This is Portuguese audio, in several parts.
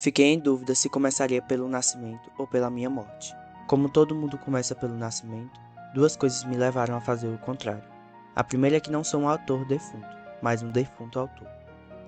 Fiquei em dúvida se começaria pelo nascimento ou pela minha morte. Como todo mundo começa pelo nascimento, duas coisas me levaram a fazer o contrário. A primeira é que não sou um autor defunto, mas um defunto autor.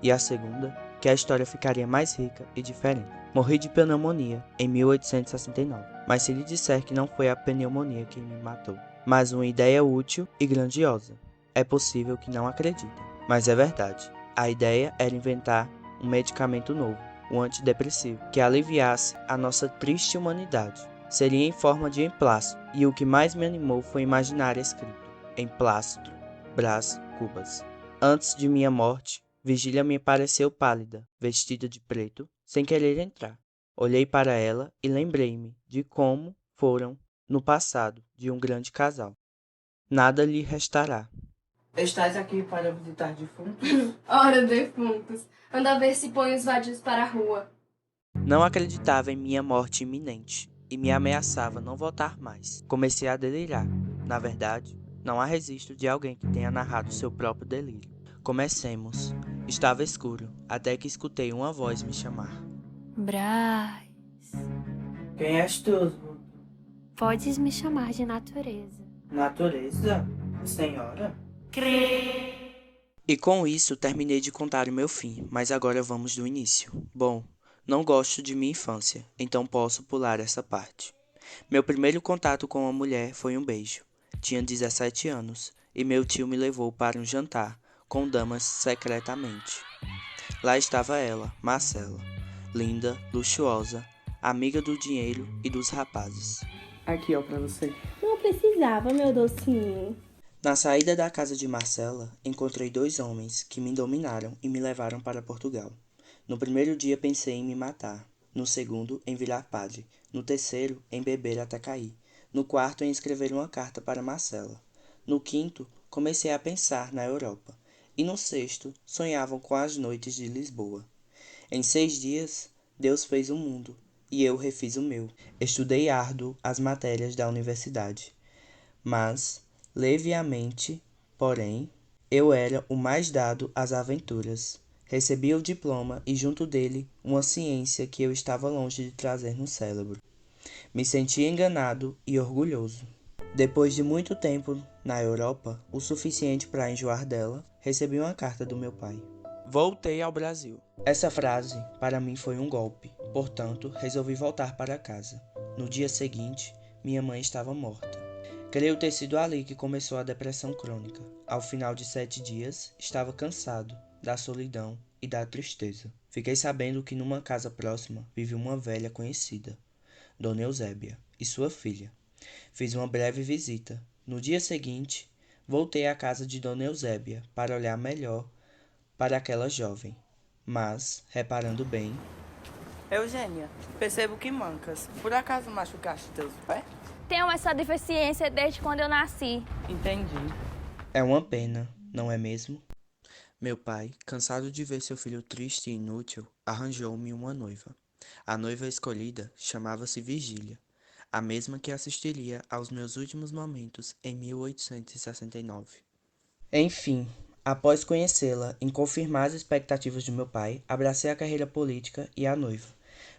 E a segunda, que a história ficaria mais rica e diferente. Morri de pneumonia em 1869, mas se lhe disser que não foi a pneumonia que me matou, mas uma ideia útil e grandiosa, é possível que não acreditem, mas é verdade. A ideia era inventar um medicamento novo, um antidepressivo, que aliviasse a nossa triste humanidade. Seria em forma de emplastro, e o que mais me animou foi imaginar escrito: emplastro, Brás Cubas. Antes de minha morte, Vigília me pareceu pálida, vestida de preto, sem querer entrar. Olhei para ela e lembrei-me de como foram, no passado, de um grande casal. Nada lhe restará. Estás aqui para visitar defuntos? Ora, defuntos, anda ver se põe os vadios para a rua. Não acreditava em minha morte iminente e me ameaçava não voltar mais. Comecei a delirar. Na verdade, não há registro de alguém que tenha narrado seu próprio delírio. Comecemos. Estava escuro, até que escutei uma voz me chamar. Brás, Quem és tu? podes me chamar de natureza. Natureza? Senhora? E com isso terminei de contar o meu fim, mas agora vamos do início. Bom, não gosto de minha infância, então posso pular essa parte. Meu primeiro contato com uma mulher foi um beijo. Tinha 17 anos e meu tio me levou para um jantar com damas secretamente. Lá estava ela, Marcela, linda, luxuosa, amiga do dinheiro e dos rapazes. Aqui, ó, pra você. Não precisava, meu docinho. Na saída da casa de Marcela, encontrei dois homens que me dominaram e me levaram para Portugal. No primeiro dia pensei em me matar, no segundo em virar padre, no terceiro em beber até cair, no quarto em escrever uma carta para Marcela. No quinto, comecei a pensar na Europa, e no sexto, sonhavam com as noites de Lisboa. Em 6 dias, Deus fez o mundo, e eu refiz o meu. Estudei árduo as matérias da universidade, mas, leviamente, porém, eu era o mais dado às aventuras. Recebi o diploma e junto dele uma ciência que eu estava longe de trazer no cérebro. Me senti enganado e orgulhoso. Depois de muito tempo na Europa, o suficiente para enjoar dela, recebi uma carta do meu pai. Voltei ao Brasil. Essa frase, para mim, foi um golpe. Portanto, resolvi voltar para casa. No dia seguinte, minha mãe estava morta. Creio ter sido ali que começou a depressão crônica. Ao final de 7 dias, estava cansado da solidão e da tristeza. Fiquei sabendo que numa casa próxima vive uma velha conhecida, Dona Eusébia, e sua filha. Fiz uma breve visita. No dia seguinte, voltei à casa de Dona Eusébia para olhar melhor para aquela jovem. Mas, reparando bem, Eugênia, percebo que mancas. Por acaso machucaste teus pés? Tenho essa deficiência desde quando eu nasci. Entendi. é uma pena, não é mesmo? Meu pai, cansado de ver seu filho triste e inútil, arranjou-me uma noiva. A noiva escolhida chamava-se Vigília, a mesma que assistiria aos meus últimos momentos em 1869. Enfim, após conhecê-la e confirmar as expectativas de meu pai, abracei a carreira política e a noiva.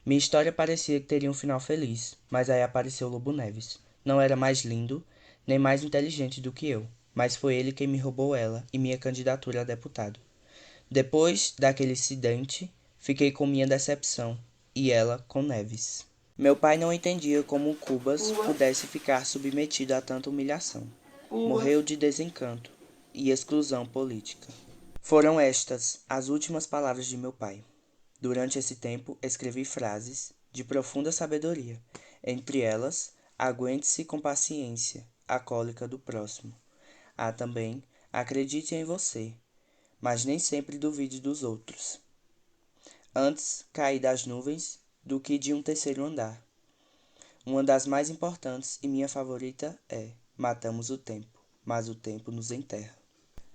Minha história parecia que teria um final feliz, mas aí apareceu Lobo Neves. Não era mais lindo, nem mais inteligente do que eu, mas foi ele quem me roubou ela e minha candidatura a deputado. Depois daquele incidente, fiquei com minha decepção, e ela com Neves. Meu pai não entendia como o Cubas pudesse ficar submetido a tanta humilhação. Morreu de desencanto e exclusão política. Foram estas as últimas palavras de meu pai. Durante esse tempo, escrevi frases de profunda sabedoria. Entre elas, aguente-se com paciência a cólica do próximo. Há também, acredite em você, mas nem sempre duvide dos outros. Antes caí das nuvens do que de um terceiro andar. Uma das mais importantes e minha favorita é: matamos o tempo, mas o tempo nos enterra.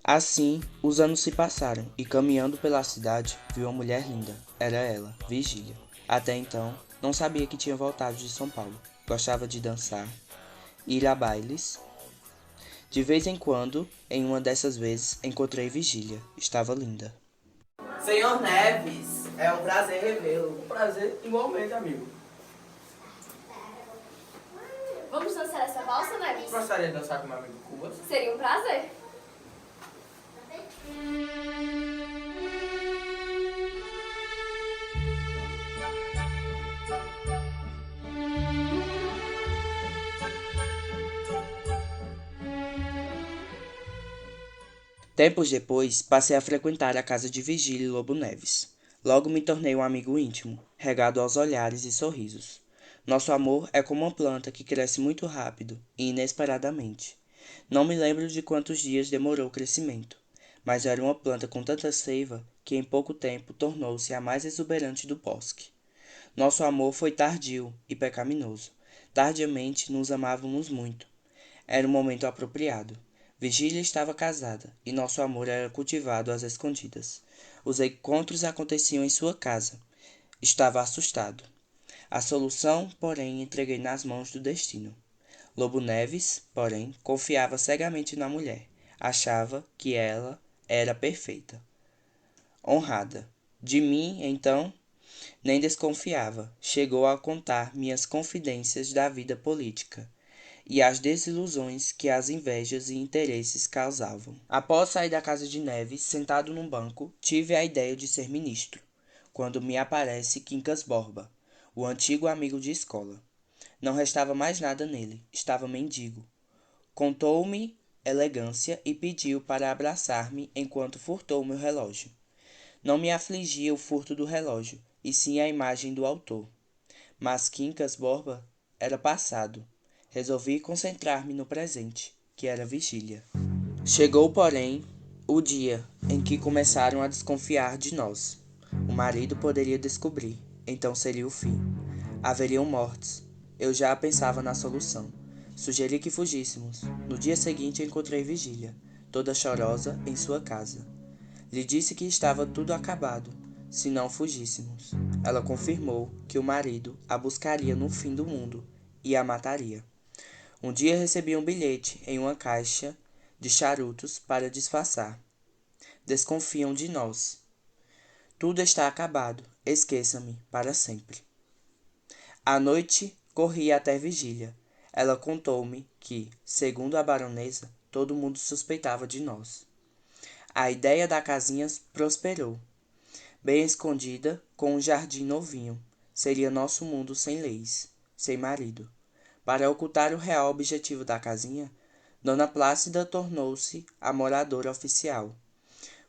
Assim, os anos se passaram e caminhando pela cidade, vi uma mulher linda. Era ela, Vigília. Até então, não sabia que tinha voltado de São Paulo. Gostava de dançar, ir a bailes. De vez em quando, em uma dessas vezes, encontrei Vigília. Estava linda. Senhor Neves, É um prazer revê-lo. Um prazer igualmente, amigo. Vamos dançar essa valsa, Neves? Gostaria de dançar com meu amigo Cubas? Seria um prazer. Tempos depois, passei a frequentar a casa de Virgílio e Lobo Neves. Logo me tornei um amigo íntimo, regado aos olhares e sorrisos. Nosso amor é como uma planta que cresce muito rápido e inesperadamente. Não me lembro de quantos dias demorou o crescimento, mas era uma planta com tanta seiva que em pouco tempo tornou-se a mais exuberante do bosque. Nosso amor foi tardio e pecaminoso. Tardiamente nos amávamos muito. Era o momento apropriado. Virgília estava casada e nosso amor era cultivado às escondidas. Os encontros aconteciam em sua casa. Estava assustado. A solução, porém, entreguei nas mãos do destino. Lobo Neves, porém, confiava cegamente na mulher. Achava que ela era perfeita, honrada. De mim, então, nem desconfiava. Chegou a contar minhas confidências da vida política e as desilusões que as invejas e interesses causavam. Após sair da casa de Neves, sentado num banco, tive a ideia de ser ministro, quando me aparece Quincas Borba, o antigo amigo de escola. Não restava mais nada nele, estava mendigo. Contou-me elegância e pediu para abraçar-me enquanto furtou meu relógio. Não me afligia o furto do relógio, e sim a imagem do autor. Mas Quincas Borba era passado. Resolvi concentrar-me no presente, que era Virgília. Chegou, porém, o dia em que começaram a desconfiar de nós. O marido poderia descobrir, então seria o fim. Haveriam mortes. Eu já pensava na solução. Sugeri que fugíssemos. No dia seguinte encontrei Virgília, toda chorosa, em sua casa. Lhe disse que estava tudo acabado, se não fugíssemos. Ela confirmou que o marido a buscaria no fim do mundo e a mataria. Um dia recebi um bilhete em uma caixa de charutos para disfarçar. Desconfiam de nós. Tudo está acabado. Esqueça-me para sempre. À noite, corri até Virgília. Ela contou-me que, segundo a baronesa, todo mundo suspeitava de nós. A ideia da casinha prosperou. Bem escondida, com um jardim novinho. Seria nosso mundo sem leis, sem marido. Para ocultar o real objetivo da casinha, Dona Plácida tornou-se a moradora oficial.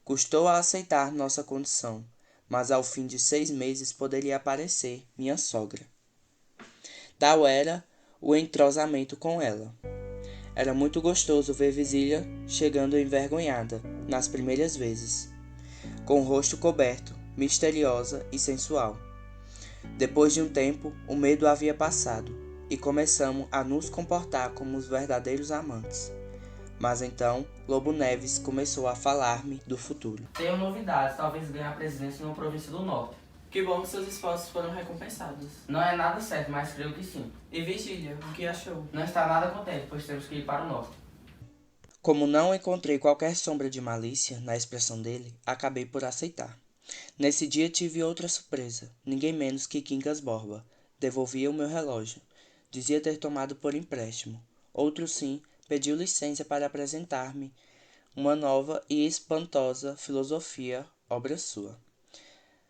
Custou a aceitar nossa condição, mas ao fim de 6 meses poderia aparecer minha sogra. Tal era o entrosamento com ela. Era muito gostoso ver Virgília chegando envergonhada, nas primeiras vezes, com o rosto coberto, misteriosa e sensual. Depois de um tempo, o medo havia passado, e começamos a nos comportar como os verdadeiros amantes. Mas então, Lobo Neves começou a falar-me do futuro. Tenho novidades, talvez ganhe a presidência numa província do norte. Que bom que seus esforços foram recompensados. Não é nada certo, mas creio que sim. E Virgília, o que achou? Não está nada contente, pois temos que ir para o norte. Como não encontrei qualquer sombra de malícia na expressão dele, acabei por aceitar. Nesse dia tive outra surpresa, ninguém menos que Quincas Borba. Devolvia o meu relógio. Dizia ter tomado por empréstimo. Outro sim, pediu licença para apresentar-me uma nova e espantosa filosofia, obra sua.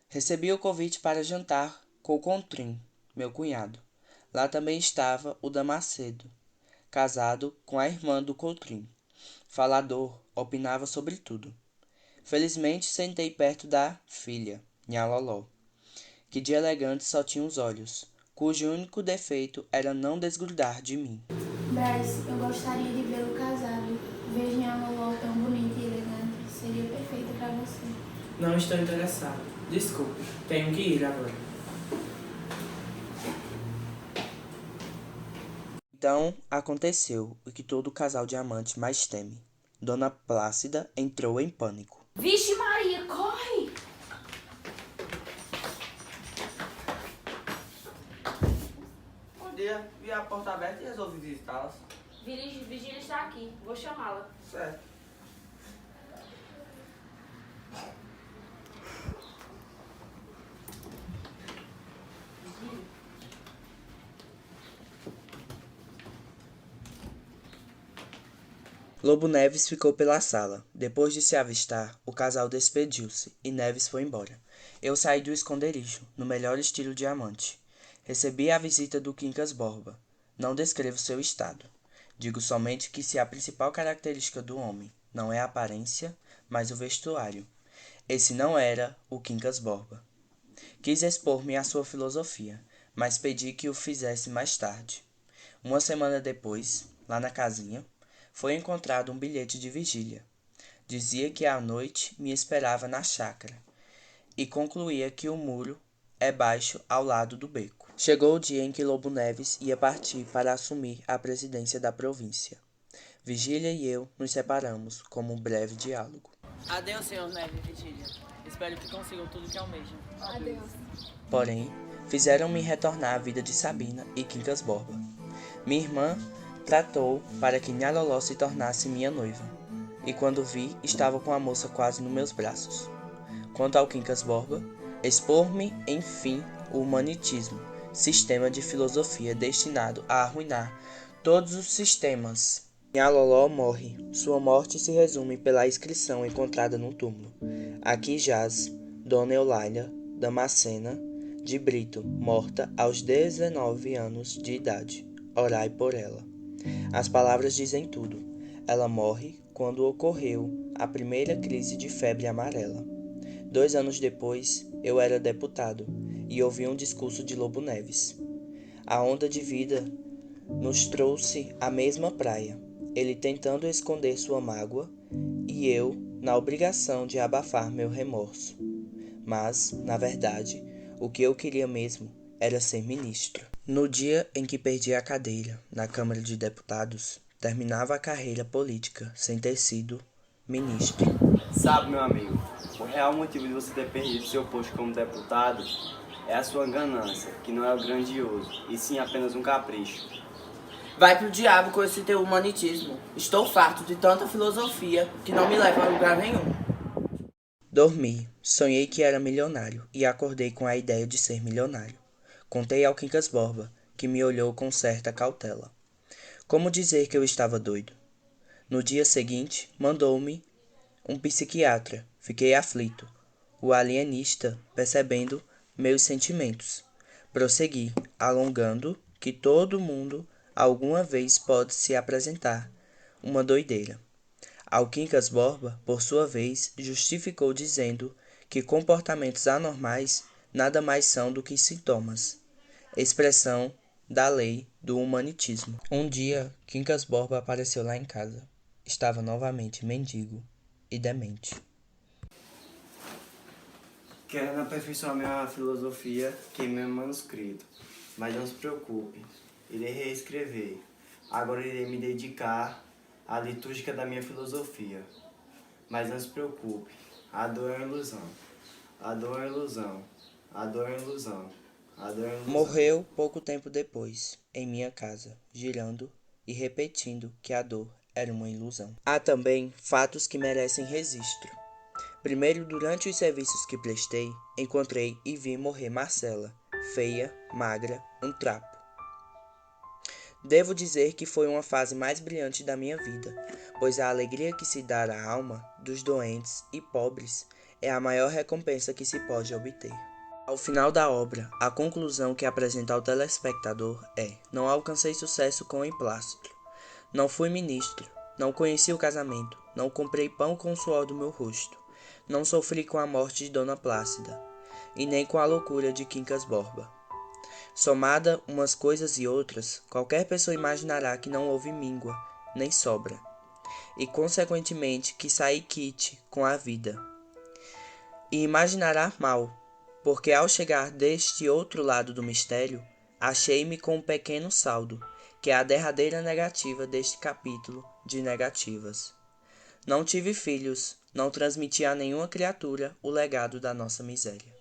Recebi o convite para jantar com o Contrim, meu cunhado. Lá também estava o Damascedo, casado com a irmã do Contrim. Falador, opinava sobre tudo. Felizmente sentei perto da filha, Nha Loló, que de elegante só tinha os olhos, cujo único defeito era não desgrudar de mim. Bryce, eu gostaria de vê-lo casado. Vejo minha Loló tão bonita e elegante. Seria perfeita para você. Não estou interessado. Desculpe, tenho que ir agora. Então aconteceu o que todo casal de amantes mais teme. Dona Plácida entrou em pânico. Vixe Maria, corre! Bom dia, vi a porta aberta e resolvi visitá-las. Virgília está aqui, vou chamá-la. Certo. Lobo Neves ficou pela sala. Depois de se avistar, o casal despediu-se e Neves foi embora. Eu saí do esconderijo, no melhor estilo diamante. Recebi a visita do Quincas Borba. Não descrevo seu estado. Digo somente que se a principal característica do homem não é a aparência, mas o vestuário. Esse não era o Quincas Borba. Quis expor-me à sua filosofia, mas pedi que o fizesse mais tarde. Uma semana depois, lá na casinha, foi encontrado um bilhete de vigília. Dizia que à noite me esperava na chácara e concluía que o muro é baixo ao lado do beco. Chegou o dia em que Lobo Neves ia partir para assumir a presidência da província. Vigília e eu nos separamos como um breve diálogo. Adeus, senhor Neves e Vigília. Espero que consigam tudo que almejam. Adeus. Porém, fizeram-me retornar à vida de Sabina e Quincas Borba. Minha irmã tratou para que Nhaloló se tornasse minha noiva, e quando vi, estava com a moça quase nos meus braços. Quanto ao Quincas Borba, expor-me, enfim, o humanitismo, sistema de filosofia destinado a arruinar todos os sistemas. Nhaloló morre. Sua morte se resume pela inscrição encontrada no túmulo. Aqui jaz Dona Eulália Damascena de Brito, morta aos 19 anos de idade. Orai por ela. As palavras dizem tudo. Ela morre quando ocorreu a primeira crise de febre amarela. 2 anos depois, eu era deputado e ouvi um discurso de Lobo Neves. A onda de vida nos trouxe à mesma praia, ele tentando esconder sua mágoa e eu na obrigação de abafar meu remorso. Mas, na verdade, o que eu queria mesmo era ser ministro. No dia em que perdi a cadeira na Câmara de Deputados, terminava a carreira política sem ter sido ministro. Sabe, meu amigo, o real motivo de você ter perdido seu posto como deputado é a sua ganância, que não é o grandioso, e sim apenas um capricho. Vai pro diabo com esse teu humanitismo. Estou farto de tanta filosofia que não me leva a lugar nenhum. Dormi, sonhei que era milionário e acordei com a ideia de ser milionário. Contei ao Quincas Borba, que me olhou com certa cautela. Como dizer que eu estava doido? No dia seguinte, mandou-me um psiquiatra. Fiquei aflito. O alienista, percebendo meus sentimentos. Prossegui, alongando que todo mundo alguma vez pode se apresentar uma doideira. Ao Quincas Borba, por sua vez, justificou dizendo que comportamentos anormais nada mais são do que sintomas, expressão da lei do humanitismo. Um dia, Quincas Borba apareceu lá em casa. Estava novamente mendigo e demente. Querendo aperfeiçoar minha filosofia, queimei meu manuscrito. Mas não se preocupe, irei reescrever. Agora irei me dedicar à litúrgica da minha filosofia. Mas não se preocupe, a dor é uma ilusão. A dor é uma ilusão. A dor é uma ilusão. A dor é uma ilusão. Morreu pouco tempo depois, em minha casa, girando e repetindo que a dor era uma ilusão. Há também fatos que merecem registro. Primeiro, durante os serviços que prestei, encontrei e vi morrer Marcela, feia, magra, um trapo. Devo dizer que foi uma fase mais brilhante da minha vida, pois a alegria que se dá à alma dos doentes e pobres é a maior recompensa que se pode obter. Ao final da obra, a conclusão que apresenta ao telespectador é: não alcancei sucesso com o emplastro, não fui ministro, não conheci o casamento, não comprei pão com o suor do meu rosto, não sofri com a morte de Dona Plácida, e nem com a loucura de Quincas Borba. Somada umas coisas e outras, qualquer pessoa imaginará que não houve míngua, nem sobra, e consequentemente que saí quite com a vida. E imaginará mal, porque ao chegar deste outro lado do mistério, achei-me com um pequeno saldo, que é a derradeira negativa deste capítulo de negativas. Não tive filhos, não transmiti a nenhuma criatura o legado da nossa miséria.